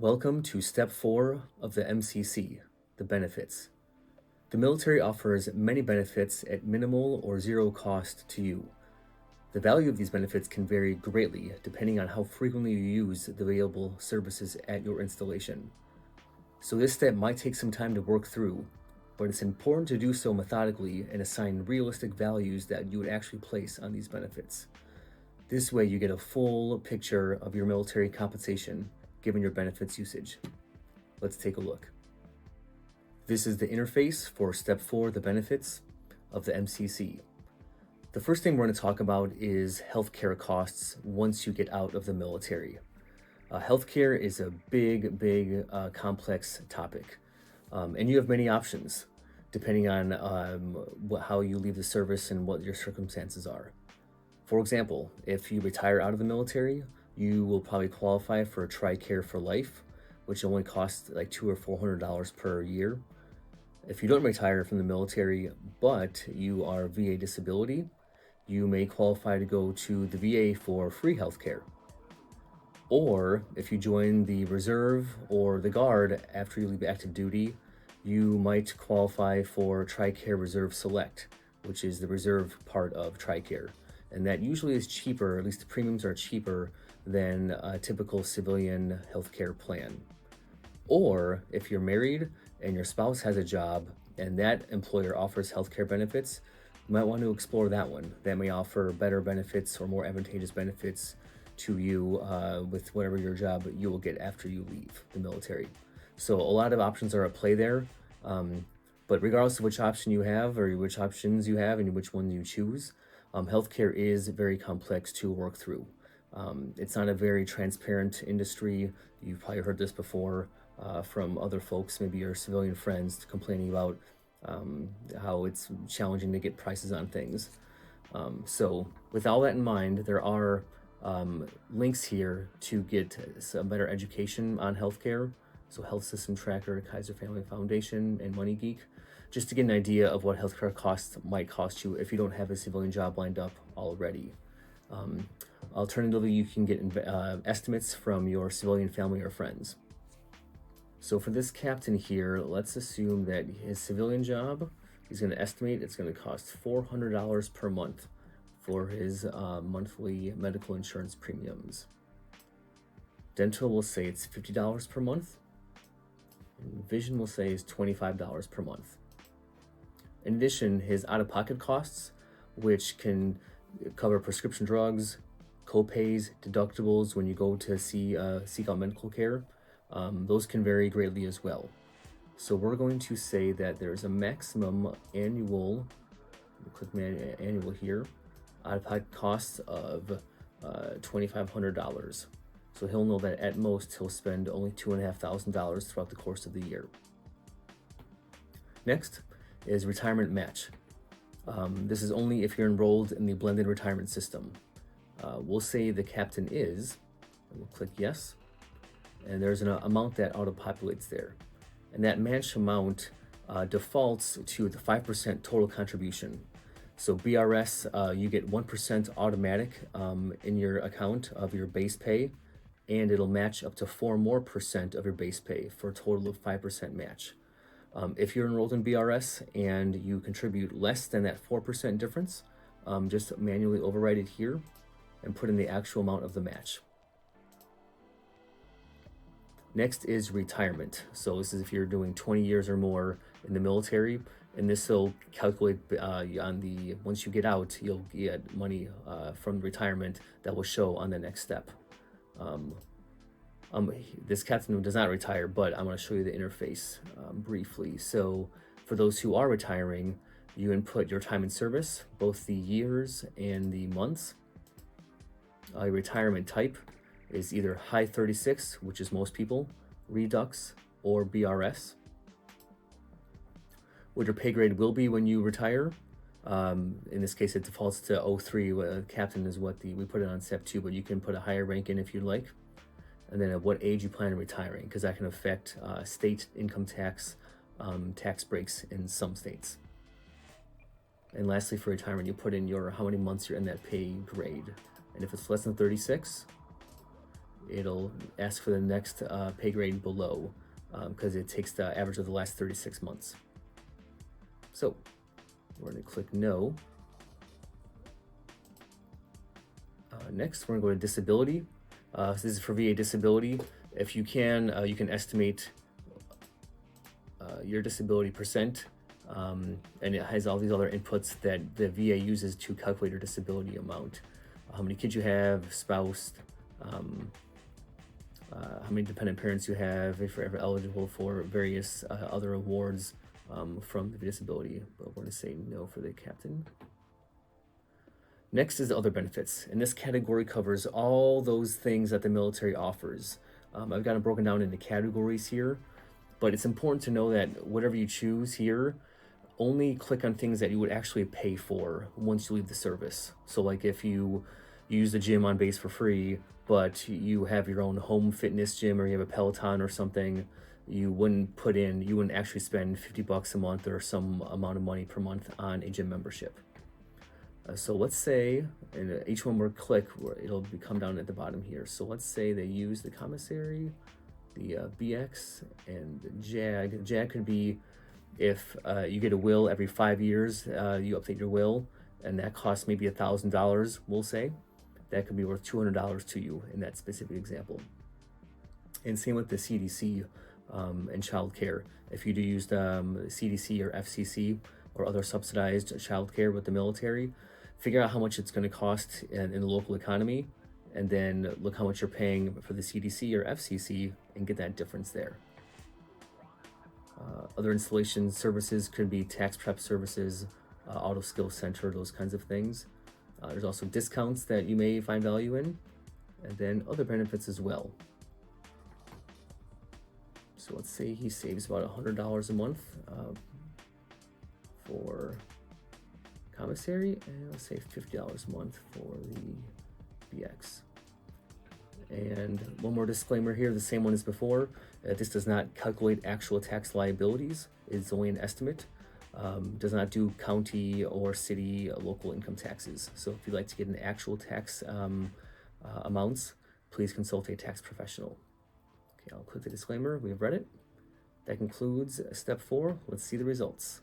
Welcome to Step 4 of the MCC, the benefits. The military offers many benefits at minimal or zero cost to you. The value of these benefits can vary greatly depending on how frequently you use the available services at your installation. So this step might take some time to work through, but it's important to do so methodically and assign realistic values that you would actually place on these benefits. This way you get a full picture of your military compensation given your benefits usage. Let's take a look. This is the interface for Step 4, the benefits of the MCC. The first thing we're going to talk about is healthcare costs once you get out of the military. Healthcare is a big, complex topic, and you have many options depending on how you leave the service and what your circumstances are. For example, if you retire out of the military, you will probably qualify for TRICARE for life, which only costs like $200 or $400 per year. If you don't retire from the military, but you are VA disability, you may qualify to go to the VA for free healthcare. Or if you join the reserve or the guard after you leave active duty, you might qualify for TRICARE Reserve Select, which is the reserve part of TRICARE. And that usually is cheaper, at least the premiums are cheaper than a typical civilian healthcare plan. Or if you're married and your spouse has a job and that employer offers healthcare benefits, you might want to explore that one. That may offer better benefits or more advantageous benefits to you with whatever your job you will get after you leave the military. So a lot of options are at play there. But regardless of which option you have or which options you have and which one you choose, healthcare is very complex to work through. It's not a very transparent industry. You've probably heard this before from other folks, maybe your civilian friends complaining about how it's challenging to get prices on things. So with all that in mind, there are links here to get some better education on healthcare. So Health System Tracker, Kaiser Family Foundation, and Money Geek, just to get an idea of what healthcare costs might cost you if you don't have a civilian job lined up already. Alternatively, you can get estimates from your civilian family or friends. So for this captain here, let's assume that his civilian job, he's going to estimate it's going to cost $400 per month for his monthly medical insurance premiums. Dental will say it's $50 per month. And vision will say is $25 per month. In addition, his out-of-pocket costs, which can cover prescription drugs, co-pays, deductibles when you go to seek out medical care, those can vary greatly as well. So we're going to say that there's a maximum annual, click annual here, out-of-pocket costs of $2,500. So he'll know that at most he'll spend only $2,500 throughout the course of the year. Next is retirement match. This is only if you're enrolled in the blended retirement system. We'll say the captain is, and we'll click yes, and there's an amount that auto-populates there. And that match amount defaults to the 5% total contribution. So BRS, you get 1% automatic in your account of your base pay, and it'll match up to 4% more of your base pay for a total of 5% match. If you're enrolled in BRS and you contribute less than that 4% difference, just manually override it here and put in the actual amount of the match. Next is retirement. So this is if you're doing 20 years or more in the military, and this will calculate once you get out, you'll get money from retirement that will show on the next step. This captain does not retire, but I'm going to show you the interface briefly. So for those who are retiring, you input your time in service, both the years and the months. Your retirement type is either high 36, which is most people, Redux, or BRS. What your pay grade will be when you retire. In this case, it defaults to 03. Captain is what we put it on step 2, but you can put a higher rank in if you'd like. And then at what age you plan on retiring, because that can affect state income tax breaks in some states. And lastly, for retirement, you put in how many months you're in that pay grade. And if it's less than 36, it'll ask for the next pay grade below, because it takes the average of the last 36 months. So we're going to click no. Next, we're going to go to disability. So this is for VA disability. If you can estimate your disability percent, and it has all these other inputs that the VA uses to calculate your disability amount. How many kids you have, spouse, how many dependent parents you have, if you're ever eligible for various other awards from the disability. But we're going to say no for the captain. Next is other benefits, and this category covers all those things that the military offers. I've got them broken down into categories here, but it's important to know that whatever you choose here, only click on things that you would actually pay for once you leave the service. So like if you use the gym on base for free, but you have your own home fitness gym or you have a Peloton or something, you wouldn't actually spend $50 a month or some amount of money per month on a gym membership. So let's say, and each one more click, it'll come down at the bottom here. So let's say they use the commissary, the BX, and the JAG. JAG could be if you get a will every 5 years, you update your will, and that costs maybe $1,000, we'll say. That could be worth $200 to you in that specific example. And same with the CDC and child care. If you do use the CDC or FCC or other subsidized child care with the military, figure out how much it's going to cost in the local economy, and then look how much you're paying for the CDC or FCC and get that difference there. Other installation services could be tax prep services, auto skill center, those kinds of things. There's also discounts that you may find value in, and then other benefits as well. So let's say he saves about $100 a month for commissary, and let's say $50 a month for the BX. And one more disclaimer here, the same one as before. This does not calculate actual tax liabilities. It's only an estimate. Does not do county or city local income taxes. So if you'd like to get an actual tax amounts, please consult a tax professional. Okay, I'll click the disclaimer. We have read it. That concludes step 4. Let's see the results.